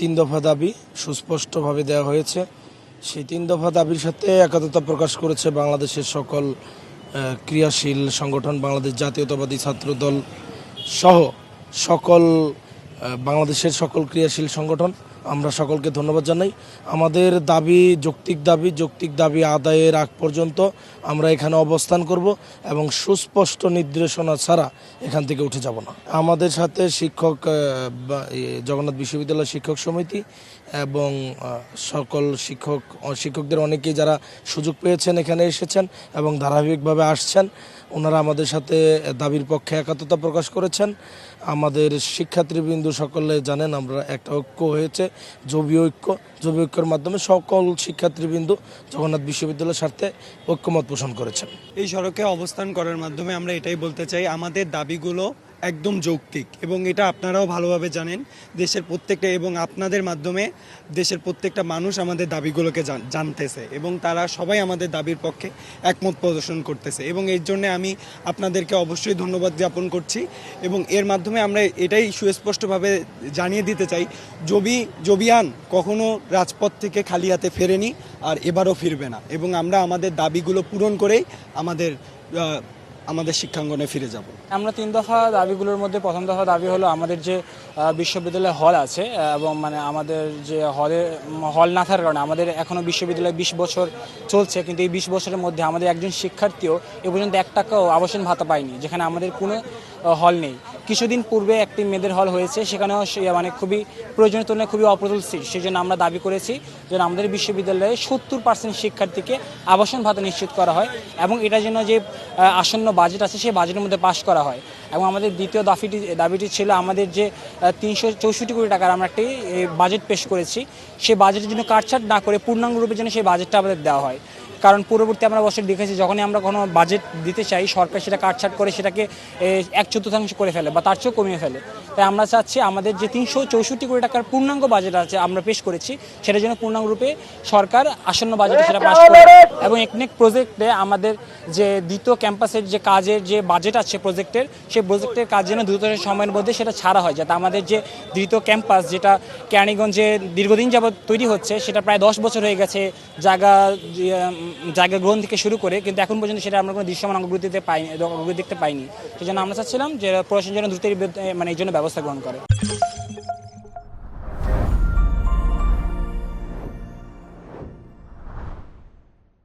তিন দফা দাবি সুস্পষ্টভাবে দেওয়া হয়েছে। সেই তিন দফা দাবির সাথে একাত্মতা প্রকাশ করেছে বাংলাদেশের সকল ক্রিয়াশীল সংগঠন, বাংলাদেশ জাতীয়তাবাদী ছাত্র দল সহ সকল বাংলাদেশের সকল ক্রিয়াশীল সংগঠন। আমরা সকলকে ধন্যবাদ জানাই। আমাদের দাবি যৌক্তিক দাবি আদায়ের আগ পর্যন্ত আমরা এখানে অবস্থান করব এবং সুস্পষ্ট নির্দেশনা ছাড়া এখান থেকে উঠে যাব না। আমাদের সাথে জগন্নাথ বিশ্ববিদ্যালয় শিক্ষক সমিতি এবং সকল শিক্ষকদের অনেকেই যারা সুযোগ পেয়েছেন এখানে এসেছেন এবং ধারাবাহিকভাবে আসছেন, ওনারা আমাদের সাথে দাবির পক্ষে একাত্মতা প্রকাশ করেছেন। আমাদের শিক্ষার্থীবৃন্দ সকলে জানেন আমরা একটা ঐক্য হয়েছে, জবি ঐক্যের মাধ্যমে সকল শিক্ষার্থীবৃন্দ জগন্নাথ বিশ্ববিদ্যালয়ের স্বার্থে ঐক্যমত পোষণ করেছেন। এই সড়কে অবস্থান করার মাধ্যমে আমরা এটাই বলতে চাই, আমাদের দাবিগুলো একদম যৌক্তিক এবং এটা আপনারাও ভালোভাবে জানেন। দেশের প্রত্যেকটা এবং আপনাদের মাধ্যমে দেশের প্রত্যেকটা মানুষ আমাদের দাবিগুলোকে জানতেছে এবং তারা সবাই আমাদের দাবির পক্ষে একমত প্রদর্শন করতেছে এবং এর জন্য আমি আপনাদেরকে অবশ্যই ধন্যবাদ জ্ঞাপন করছি। এবং এর মাধ্যমে আমরা এটাই সুস্পষ্টভাবে জানিয়ে দিতে চাই, জবিয়ান কখনো রাজপথ থেকে খালি হাতে ফেরেনি আর এবারও ফিরবে না এবং আমরা আমাদের দাবিগুলো পূরণ করেই আমাদের শিক্ষাঙ্গনে ফিরে যাব। আমরা তিন দফা দাবিগুলোর মধ্যে প্রথম দফা দাবি হলো আমাদের যে বিশ্ববিদ্যালয় হল আছে এবং আমাদের যে হল না থাকার কারণে আমাদের এখনও বিশ্ববিদ্যালয় 20 বছর চলছে, কিন্তু এই 20 বছরের মধ্যে আমাদের একজন শিক্ষার্থীও এ পর্যন্ত 1 টাকাও আবাসন ভাতা পায়নি, যেখানে আমাদের কোনো হল নেই। কিছুদিন পূর্বে একটি মেয়েদের হল হয়েছে, সেখানেও খুবই প্রয়োজনীয় তুলনায় খুবই অপ্রতুল সিট। সেই জন্য আমরা দাবি করেছি যেন আমাদের বিশ্ববিদ্যালয়ে 70% শিক্ষার্থীকে আবাসন ভাতা নিশ্চিত করা হয় এবং এটা যেন যে আসন্ন বাজেট আছে সেই বাজেটের মধ্যে পাস করা হয়। এবং আমাদের দ্বিতীয় দাবিটি ছিল আমাদের যে 364 কোটি টাকার আমরা একটি বাজেট পেশ করেছি, সেই বাজেটের জন্য কাটছাট না করে পূর্ণাঙ্গ রূপে যেন সেই বাজেটটা আমাদের দেওয়া হয়। কারণ পূর্ববর্তী আমরা বছর দেখেছি যখনই আমরা কোনো বাজেট দিতে চাই সরকার সেটা কাটছাট করে সেটাকে 1/4 করে ফেলে বা তার চেয়েও কমিয়ে ফেলে। তাই আমরা চাচ্ছি আমাদের যে 364 কোটি টাকার পূর্ণাঙ্গ বাজেট আছে আমরা পেশ করেছি, সেটা যেন পূর্ণাঙ্গ রূপে সরকার আসন্ন বাজেটে সেটা পাস করে এবং একনেক প্রজেক্টে আমাদের যে দ্বিতীয় ক্যাম্পাসের যে কাজের যে বাজেট আছে সেই প্রজেক্টের কাজ যেন দ্রুত সময়ের মধ্যে সেটা ছাড়া হয়, যাতে আমাদের যে দ্বিতীয় ক্যাম্পাস যেটা কেরানীগঞ্জে দীর্ঘদিন যাবৎ তৈরি হচ্ছে, সেটা প্রায় 10 বছর হয়ে গেছে জায়গা গ্রহণ থেকে শুরু করে, কিন্তু এখন পর্যন্ত সেটা আমরা কোনো দৃশ্যমান অগ্রগতি দেখতে পাইনি। সেই জন্য আমরা চাচ্ছিলাম যে প্রশাসন যেন দ্রুত এই জন্য ব্যবস্থা গ্রহণ করে।